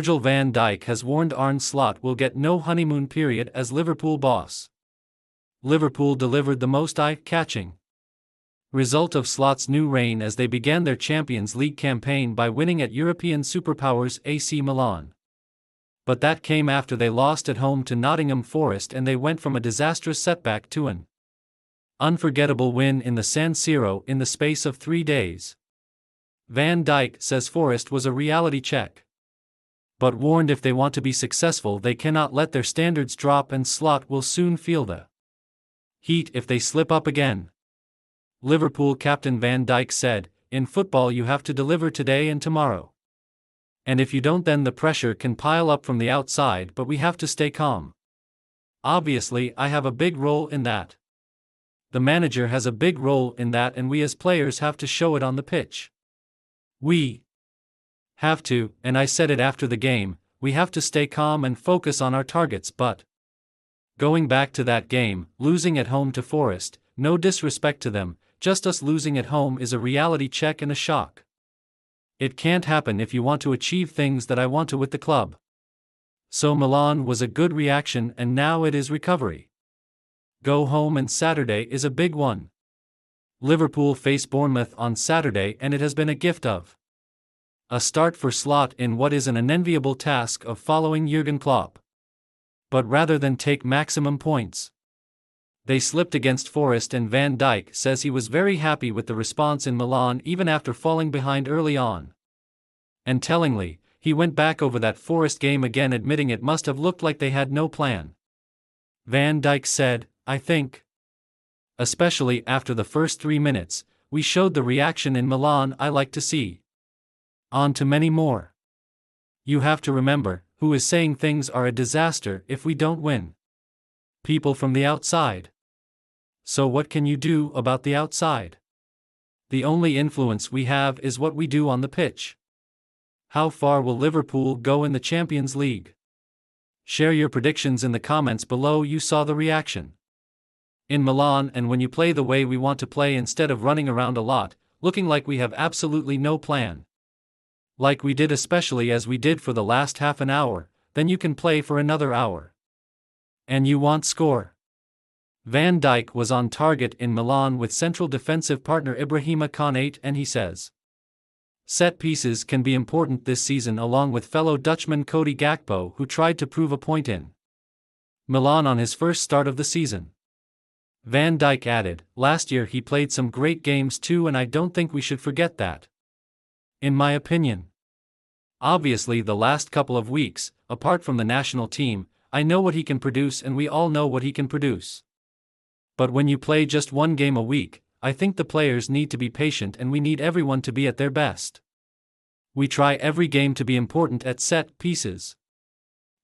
Virgil van Dijk has warned Arne Slot will get no honeymoon period as Liverpool boss. Liverpool delivered the most eye-catching result of Slot's new reign as they began their Champions League campaign by winning at European superpowers AC Milan. But that came after they lost at home to Nottingham Forest, and they went from a disastrous setback to an unforgettable win in the San Siro in the space of 3 days. Van Dijk says Forest was a reality check, but warned if they want to be successful they cannot let their standards drop, and Slot will soon feel the heat if they slip up again. Liverpool captain Van Dijk said, "In football you have to deliver today and tomorrow. And if you don't then the pressure can pile up from the outside, but we have to stay calm. Obviously I have a big role in that. The manager has a big role in that, and we as players have to show it on the pitch. We have to, and I said it after the game, we have to stay calm and focus on our targets, but going back to that game, losing at home to Forest, no disrespect to them, just us losing at home is a reality check and a shock. It can't happen if you want to achieve things that I want to with the club. So Milan was a good reaction, and now it is recovery. Go home, and Saturday is a big one. Liverpool face Bournemouth on Saturday, and it has been a gift of a start for Slot in what is an unenviable task of following Jurgen Klopp. But rather than take maximum points, they slipped against Forest, and Van Dijk says he was very happy with the response in Milan even after falling behind early on. And tellingly, he went back over that Forest game again, admitting it must have looked like they had no plan. Van Dijk said, "I think, especially after the first 3 minutes, we showed the reaction in Milan I like to see. On to many more. You have to remember, who is saying things are a disaster if we don't win? People from the outside. So what can you do about the outside? The only influence we have is what we do on the pitch. How far will Liverpool go in the Champions League? Share your predictions in the comments below." You saw the reaction in Milan, and when you play the way we want to play instead of running around a lot, looking like we have absolutely no plan, like we did, especially as we did for the last half an hour, then you can play for another hour. And you want score. Van Dijk was on target in Milan with central defensive partner Ibrahima Konate, and he says set pieces can be important this season, along with fellow Dutchman Cody Gakpo, who tried to prove a point in Milan on his first start of the season. Van Dijk added, "Last year he played some great games too, and I don't think we should forget that. In my opinion. Obviously the last couple of weeks, apart from the national team, I know what he can produce, and we all know what he can produce. But when you play just one game a week, I think the players need to be patient, and we need everyone to be at their best. We try every game to be important at set pieces.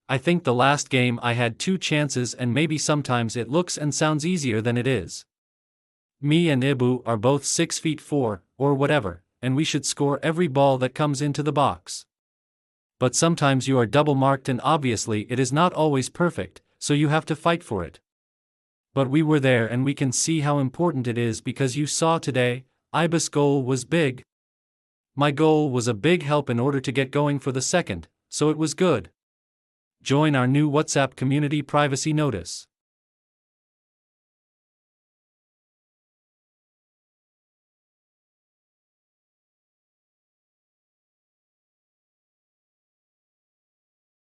I think the last game I had 2 chances, and maybe sometimes it looks and sounds easier than it is. Me and Ibu are both 6'4", or whatever, and we should score every ball that comes into the box. But sometimes you are double marked, and obviously it is not always perfect, so you have to fight for it. But we were there, and we can see how important it is, because you saw today, Iba's goal was big. My goal was a big help in order to get going for the second, so it was good. Join our new WhatsApp community privacy notice.